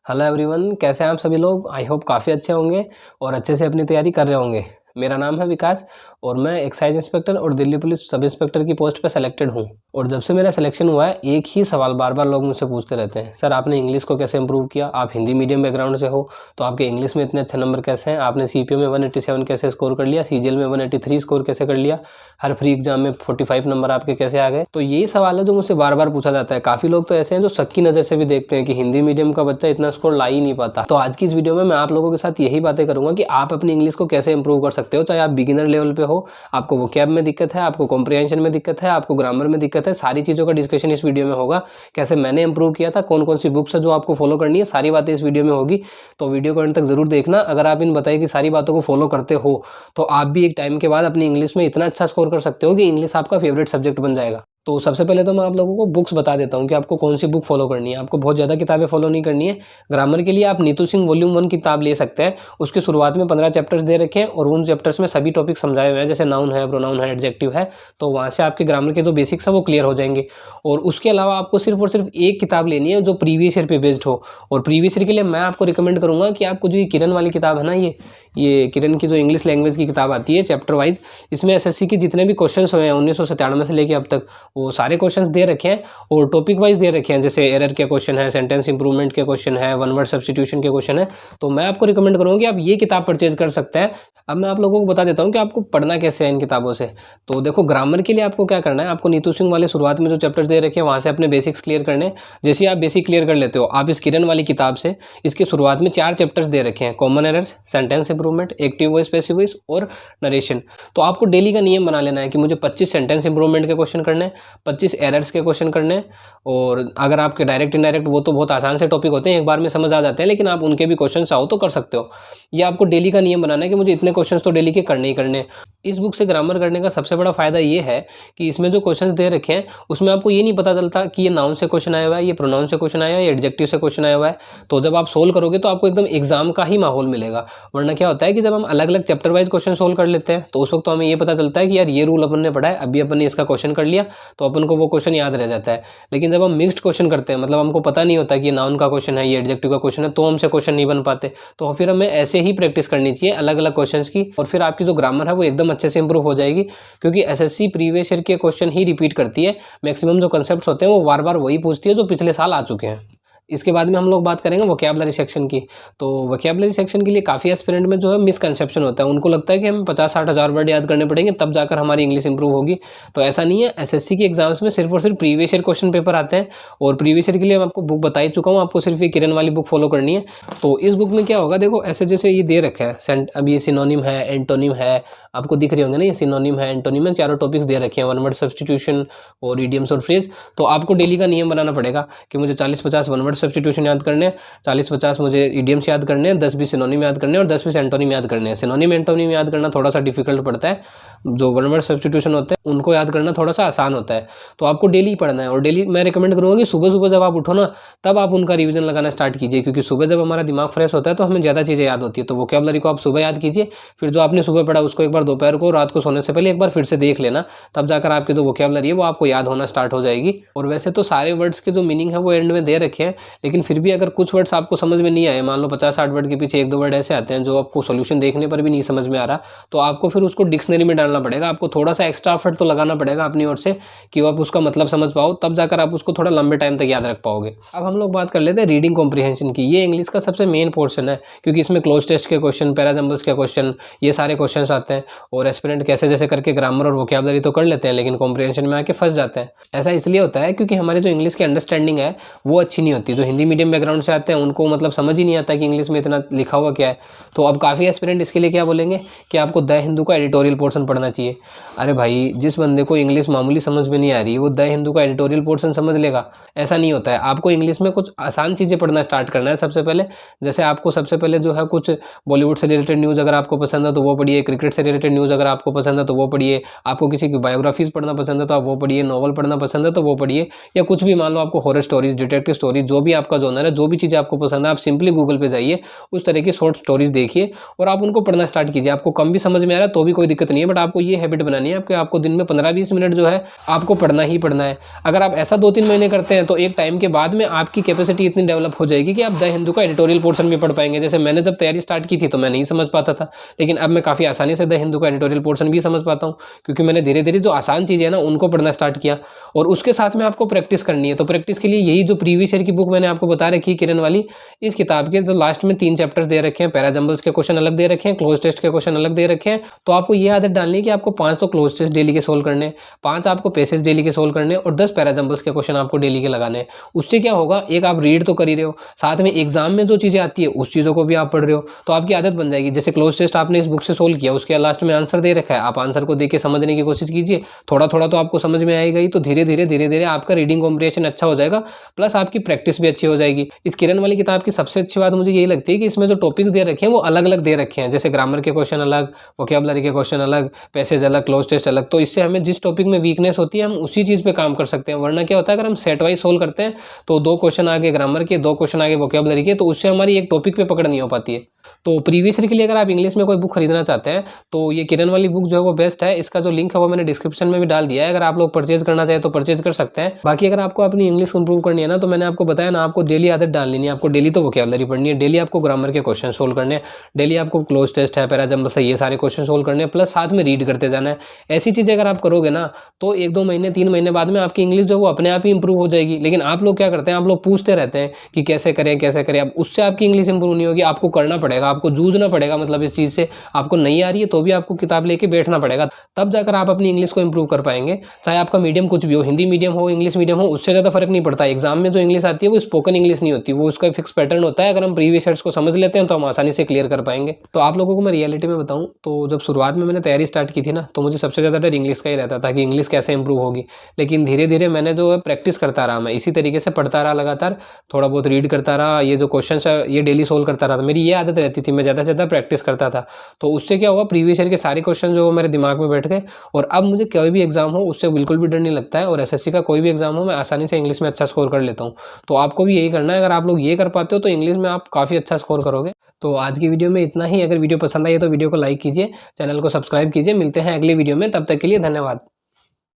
Hello everyone, कैसे हैं आप सभी लोग। आई होप काफ़ी अच्छे होंगे और अच्छे से अपनी तैयारी कर रहे होंगे। मेरा नाम है विकास और मैं एक्साइज इंस्पेक्टर और दिल्ली पुलिस सब इंस्पेक्टर की पोस्ट पे सेलेक्टेड हूँ। और जब से मेरा सिलेक्शन हुआ है एक ही सवाल बार बार लोग मुझसे पूछते रहते हैं, सर आपने इंग्लिश को कैसे इंप्रूव किया। आप हिंदी मीडियम बैकग्राउंड से हो तो आपके इंग्लिश में इतने अच्छे नंबर कैसे हैं। आपने सीपीओ में 187 कैसे स्कोर कर लिया, सीजीएल में 183 स्कोर कैसे कर लिया, हर फ्री एग्जाम में 45 नंबर आपके कैसे आ गए। तो यही सवाल है जो मुझसे बार बार पूछा जाता है। काफ़ी लोग तो ऐसे हैं जो शक की नज़र से भी देखते हैं कि हिंदी मीडियम का बच्चा इतना स्कोर ला ही नहीं पाता। तो आज की इस वीडियो में मैं आप लोगों के साथ यही बातें करूंगा कि आप अपनी इंग्लिश को कैसे इंप्रूव कर सकते हो। चाहे आप बिगिनर लेवल पे हो, आपको वोकैब में दिक्कत है, आपको कॉम्प्रिहेंशन में दिक्कत है, आपको ग्रामर में दिक्कत है, सारी चीज़ों का डिस्कशन इस वीडियो में होगा। कैसे मैंने इंप्रूव किया था, कौन कौन सी बुक्स है जो आपको फॉलो करनी है, सारी बातें इस वीडियो में होगी। तो वीडियो को अंत तक जरूर देखना। अगर आप इन बताइए कि सारी बातों को फॉलो करते हो तो आप भी एक टाइम के बाद अपनी इंग्लिश में इतना अच्छा स्कोर कर सकते हो कि इंग्लिश आपका फेवरेट सब्जेक्ट बन जाएगा। तो सबसे पहले तो मैं आप लोगों को बुक्स बता देता हूँ कि आपको कौन सी बुक फॉलो करनी है। आपको बहुत ज़्यादा किताबें फॉलो नहीं करनी है। ग्रामर के लिए आप नीतू सिंह वॉल्यूम 1 किताब ले सकते हैं। उसके शुरुआत में 15 चैप्टर्स दे रखे हैं और उन चैप्टर्स में सभी टॉपिक समझाए हुए हैं, जैसे नाउन है, प्रोनाउन है, एडजेक्टिव है। तो वहाँ से आपके ग्रामर के जो बेसिक्स है वो क्लियर हो जाएंगे। और उसके अलावा आपको सिर्फ और सिर्फ एक किताब लेनी है जो प्रीवियस ईयर पे बेस्ड हो। और प्रीवियस ईयर के लिए मैं आपको रिकमेंड करूँगा कि आपको जो ये किरण वाली किताब है ना, ये किरण की जो इंग्लिश लैंग्वेज की किताब आती है चैप्टर वाइज, इसमें एसएससी के जितने भी क्वेश्चंस हुए हैं 1997 से लेके अब तक, वो सारे क्वेश्चंस दे रखे हैं और टॉपिक वाइज दे रखे हैं। जैसे एरर के क्वेश्चन है, सेंटेंस इंप्रूवमेंट के क्वेश्चन है, वन वर्ड सब्स्टिट्यूशन के क्वेश्चन है। तो मैं आपको रिकमेंड करूँगा कि आप ये किताब परचेज कर सकते हैं। अब मैं आप लोगों को बता देता हूँ कि आपको पढ़ना कैसे है इन किताबों से। तो देखो, ग्रामर के लिए आपको क्या करना है, आपको नीतू सिंह वाले शुरुआत में जो चैप्टर्स दे रखे हैं वहाँ से अपने बेसिक्स क्लियर करने। जैसे ही आप बेसिक क्लियर कर लेते हो, आप इस किरण वाली किताब से इसके शुरुआत में 4 चैप्टर्स दे रखे हैं, common errors, sentence improvement, active voice, passive voice और नरेशन। तो आपको डेली का नियम बना लेना है कि मुझे 25 सेंटेंस इंप्रूवमेंट के क्वेश्चन करने हैं, 25 एरर्स के क्वेश्चन करने हैं। और अगर आपके डायरेक्ट इनडायरेक्ट, वो तो बहुत आसान से टॉपिक होते हैं, एक बार में समझ आ जाते हैं, लेकिन आप उनके भी क्वेश्चन चाहो तो कर सकते हो। ये आपको डेली का नियम बनाना है कि मुझे इतने क्वेश्चन तो डेली के करने ही करने। इस बुक से ग्रामर करने का सबसे बड़ा फायदा ये है कि इसमें जो क्वेश्चंस दे रखे हैं उसमें आपको ये नहीं पता चलता कि ये नाउन से क्वेश्चन आया हुआ है, ये प्रोनाउन से क्वेश्चन आया हुआ है, ये एडजेक्टिव से क्वेश्चन आया हुआ है। तो जब आप सोल्व करोगे तो आपको एकदम एग्जाम का ही माहौल मिलेगा। वरना क्या होता है कि जब हम अलग अलग चैप्टर वाइज क्वेश्चन सोल्व कर लेते हैं तो उस वक्त तो हमें ये पता चलता है कि यार ये रूल अपन ने पढ़ा है, अभी अपन ने इसका क्वेश्चन कर लिया, तो अपन को वो क्वेश्चन याद रह जाता है। लेकिन जब हम मिक्स्ड क्वेश्चन करते हैं, मतलब हमको पता नहीं होता कि ये नाउन का क्वेश्चन है, ये एडजेक्टिव का क्वेश्चन है, तो हमसे क्वेश्चन नहीं बन पाते। तो फिर हमें ऐसे ही प्रैक्टिस करनी चाहिए अलग अलग क्वेश्चन की, और फिर आपकी जो ग्रामर है वो एकदम अच्छे से इंप्रूव हो जाएगी। क्योंकि एसएससी प्रीवियस ईयर के क्वेश्चन ही रिपीट करती है। मैक्सिमम जो कंसेप्ट्स होते हैं वो बार बार वही पूछती है जो पिछले साल आ चुके हैं। इसके बाद में हम लोग बात करेंगे वोकैबुलरी सेक्शन की। तो वोकैबुलरी सेक्शन के लिए काफ़ी एस्पिरेंट में जो है मिसकंसेप्शन होता है। उनको लगता है कि हमें 50-60 हज़ार वर्ड याद करने पड़ेंगे तब जाकर हमारी इंग्लिश इंप्रूव होगी। तो ऐसा नहीं है। एसएससी के एग्जाम्स में सिर्फ और सिर्फ प्रीवियस ईयर क्वेश्चन पेपर आते हैं, और प्रीवियस ईयर के लिए मैं आपको बुक बता ही चुका हूँ। आपको सिर्फ ये किरण वाली बुक फॉलो करनी है। तो इस बुक में क्या होगा, देखो ऐसे जैसे ये दे रखे हैं, अब ये सिनोनिम है, एंटोनिम है, आपको दिख रहे होंगे ना, ये सिनोनिम है, एंटोनिम है, चारों टॉपिक्स दे रखे हैं, वन वर्ड सब्स्टिट्यूशन और इडियम्स और फ्रेज। तो आपको डेली का नियम बनाना पड़ेगा कि मुझे 40-50 वन वर्ड सब्स्टिट्यूशन याद करने, 40-50 मुझे इडियम्स याद करने हैं, 10-20 सिनोनिम याद करने हैं और 10-20 एंटोनिम याद करने हैं। सिनोनिम एंटोनिम याद करना थोड़ा सा डिफिकल्ट पड़ता है, जो वन वर्ड सब्स्टिट्यूशन होते हैं उनको याद करना थोड़ा सा आसान होता है। तो आपको डेली पढ़ना है, और डेली मैं रिकमेंड करूँगा कि सुबह सुबह जब आप उठो ना, तब आप उनका रिवीजन लगाना स्टार्ट कीजिए। क्योंकि सुबह जब हमारा दिमाग फ्रेश होता है तो हमें ज़्यादा चीज़ें याद होती है। तो वोकैबुलरी को आप सुबह याद कीजिए, फिर जो आपने सुबह पढ़ा उसको एक बार दोपहर को, रात को सोने से पहले एक बार फिर से देख लेना, तब जाकर आपकी जो वोकैबुलरी है वो आपको याद होना स्टार्ट हो जाएगी। और वैसे तो सारे वर्ड्स के जो मीनिंग है वो एंड में दे रखे हैं, लेकिन फिर भी अगर कुछ वर्ड्स आपको समझ में नहीं आए, मान लो 50-60 वर्ड के पीछे 1-2 वर्ड ऐसे आते हैं जो आपको सॉल्यूशन देखने पर भी नहीं समझ में आ रहा, तो आपको फिर उसको डिक्शनरी में डालना पड़ेगा। आपको थोड़ा सा एक्स्ट्रा एफर्ट तो लगाना पड़ेगा अपनी ओर से कि आप उसका मतलब समझ पाओ, तब जाकर आप उसको थोड़ा लंबे टाइम तक याद रख पाओगे। अब हम लोग बात कर लेते हैं रीडिंग कॉम्प्रिहेंशन की। ये इंग्लिश का सबसे मेन पोर्शन है, क्योंकि इसमें क्लोज टेस्ट के क्वेश्चन, पैराजम्बल्स के क्वेश्चन, ये सारे क्वेश्चन आते हैं। और एस्पिरेंट कैसे जैसे करके ग्रामर और वोकैबुलरी तो कर लेते हैं, लेकिन कॉम्प्रिहेंशन में आके फंस जाते हैं। ऐसा इसलिए होता है क्योंकि हमारी जो इंग्लिश की अंडरस्टैंडिंग है वो अच्छी नहीं होती। जो हिंदी मीडियम बैकग्राउंड से आते हैं उनको मतलब समझ ही नहीं आता कि इंग्लिश में इतना लिखा हुआ क्या है। तो अब काफ़ी एस्पिरेंट इसके लिए क्या बोलेंगे कि आपको द हिंदू का एडिटोरियल पोर्शन पढ़ना चाहिए। अरे भाई, जिस बंदे को इंग्लिश मामूली समझ में नहीं आ रही वो द हिंदू का एडिटोरियल पोर्शन समझ लेगा? ऐसा नहीं होता है। आपको इंग्लिश में कुछ आसान चीज़ें पढ़ना स्टार्ट करना है सबसे पहले। जैसे आपको सबसे पहले जो है कुछ बॉलीवुड से रिलेटेड न्यूज़ अगर आपको पसंद है तो वो पढ़िए, क्रिकेट से रिलेटेड न्यूज़ अगर आपको पसंद है तो वो पढ़िए, आपको किसी की बायोग्राफीज पढ़ना पसंद है तो आप वो पढ़िए, नॉवल पढ़ना पसंद है तो वो पढ़िए, या कुछ भी मान लो आपको हॉरर स्टोरीज, डिटेक्टिव स्टोरीज जो भी आपका जोनर है, जो भी चीज़ें आपको पसंद है, आप सिंपली गूगल पे जाइए, उस तरह की शॉर्ट स्टोरीज देखिए और आप उनको पढ़ना स्टार्ट कीजिए। आपको कम भी समझ में आ रहा है तो भी कोई दिक्कत नहीं है, बट आपको ये हैबिट बनानी है आपको दिन में 15-20 मिनट जो है आपको पढ़ना ही पढ़ना है। अगर आप ऐसा 2-3 महीने करते हैं तो एक टाइम के बाद में आपकी कैपेसिटी इतनी डेवलप हो जाएगी कि आप द हिंदू का एडिटोरियल पोर्शन भी पढ़ पाएंगे। जैसे मैंने जब तैयारी स्टार्ट की थी तो मैं नहीं समझ पाता था, लेकिन अब मैं काफ़ी आसानी से द हिंदू का एडिटोरियल पोर्शन भी समझ पाता हूँ, क्योंकि मैंने धीरे धीरे जो आसान चीज़ें हैं ना उनको पढ़ना स्टार्ट किया। और उसके साथ में आपको प्रैक्टिस करनी है, तो प्रैक्टिस के लिए यही जो प्रीवियस ईयर की बुक मैंने आपको बता रखी है किरण वाली, इस किताब के जो लास्ट में 3 चैप्टर्स दे रखे हैं, पैराजंबल्स के क्वेश्चन अलग दे रखे हैं, क्लोज टेस्ट के क्वेश्चन अलग दे रखे हैं। तो आपको ये आदत डालनी है कि आपको 5 तो क्लोज टेस्ट डेली के सोल्व करने, 5 आपको पैसेज डेली के सोल्व करने और 10 पैराजंबल्स के क्वेश्चन आपको डेली के लगाने हैं। उससे क्या होगा, एक आप रीड तो कर ही रहे हो, साथ में एग्जाम में जो चीज़ें आती है उस चीज़ों को भी आप पढ़ रहे हो, तो आपकी आदत बन जाएगी। जैसे क्लोज टेस्ट आपने इस बुक से सोल्व किया, उसके लास्ट में आंसर दे रखा है, आप आंसर को देख के समझने की कोशिश कीजिए, थोड़ा थोड़ा तो आपको समझ में आएगा ही, तो धीरे धीरे आपका रीडिंग कॉम्प्रिहेंशन अच्छा हो जाएगा, प्लस आपकी प्रैक्टिस भी अच्छी हो जाएगी। इस किरण वाली किताब की सबसे अच्छी बात मुझे यही लगती है कि इसमें जो टॉपिक्स दे रखे हैं वो अलग अलग दे रखे हैं। जैसे ग्रामर के क्वेश्चन अलग, वोकैबुलरी के क्वेश्चन अलग, पैसेज अलग, क्लोज टेस्ट अलग, तो इससे हमें जिस टॉपिक में वीकनेस होती है हम उसी चीज़ पे काम कर सकते हैं। वरना क्या होता है, अगर हम सेट वाइज सोल्व करते हैं तो 2 क्वेश्चन आगे ग्रामर के, 2 क्वेश्चन आगे वोकैबुलरी के, तो उससे हमारी एक टॉपिक पे पकड़ नहीं हो पाती है। तो प्रीवियस ईयर के लिए अगर आप इंग्लिश में कोई बुक खरीदना चाहते हैं तो ये किरण वाली बुक जो है वो बेस्ट है। इसका जो लिंक है वो मैंने डिस्क्रिप्शन में भी डाल दिया है, अगर आप लोग परचेज करना चाहें तो परचेज कर सकते हैं। बाकी अगर आपको अपनी इंग्लिश को इंप्रूव करनी है ना, तो मैंने आपको बताया ना, आपको डेली आदत डालनी है, आपको डेली तो वोकैबुलरी पढ़नी है, डेली आपको ग्रामर के क्वेश्चन सोल्व करने हैं, डेली आपको क्लोज टेस्ट है, पैराजंबल्स है, ये सारे क्वेश्चन सोल्व करने हैं, प्लस साथ में रीड करते जाना है। ऐसी चीज़ें अगर आप करोगे ना तो 1-2 महीने 3 महीने बाद में आपकी इंग्लिश जो वो अपने आप ही इंप्रूव हो जाएगी। लेकिन आप लोग क्या करते हैं, आप लोग पूछते रहते हैं कि कैसे करें कैसे करें, अब उससे आपकी इंग्लिश इंप्रूव नहीं होगी, आपको करना पड़ेगा, आपको जूझना पड़ेगा। मतलब इस चीज़ से आपको नहीं आ रही है तो भी आपको किताब लेके बैठना पड़ेगा, तब जाकर आप अपनी इंग्लिश को इंप्रूव कर पाएंगे। चाहे आपका मीडियम कुछ भी हो, हिंदी मीडियम हो, इंग्लिश मीडियम हो, उससे ज़्यादा फर्क नहीं पड़ता। एग्जाम में जो इंग्लिश आती है वो स्पोकन इंग्लिश नहीं होती, वो उसका फिक्स पैटर्न होता है। अगर हम प्रीवियस ईयर्स को समझ लेते हैं तो हम आसानी से क्लियर कर पाएंगे। तो आप लोगों को मैं रियलिटी में बताऊं तो जब शुरुआत में मैंने तैयारी स्टार्ट की थी ना, तो मुझे सबसे ज़्यादा डर इंग्लिश का ही रहता था कि इंग्लिश कैसे इंप्रूव होगी। लेकिन धीरे धीरे मैंने जो है प्रैक्टिस करता रहा, मैं इसी तरीके से पढ़ता रहा, लगातार थोड़ा बहुत रीड करता रहा, ये जो क्वेश्चन है ये डेली सोल्व करता रहा। मेरी ये आदत रहती थी, मैं ज़्यादा से ज़्यादा प्रैक्टिस करता था। तो उससे क्या हुआ, प्रीवियस ईयर के सारे क्वेश्चन जो मेरे दिमाग में बैठ गए, और अब मुझे कोई भी एग्जाम हो उससे बिल्कुल भी डर नहीं लगता है। और एसएससी का कोई भी एग्जाम हो मैं आसानी से इंग्लिश में अच्छा स्कोर कर लेता हूँ। तो आपको भी यही करना है, अगर आप लोग ये कर पाते हो तो इंग्लिश में आप काफ़ी अच्छा स्कोर करोगे। तो आज की वीडियो में इतना ही। अगर वीडियो पसंद आई है तो वीडियो को लाइक कीजिए, चैनल को सब्सक्राइब कीजिए। मिलते हैं अगली वीडियो में, तब तक के लिए धन्यवाद।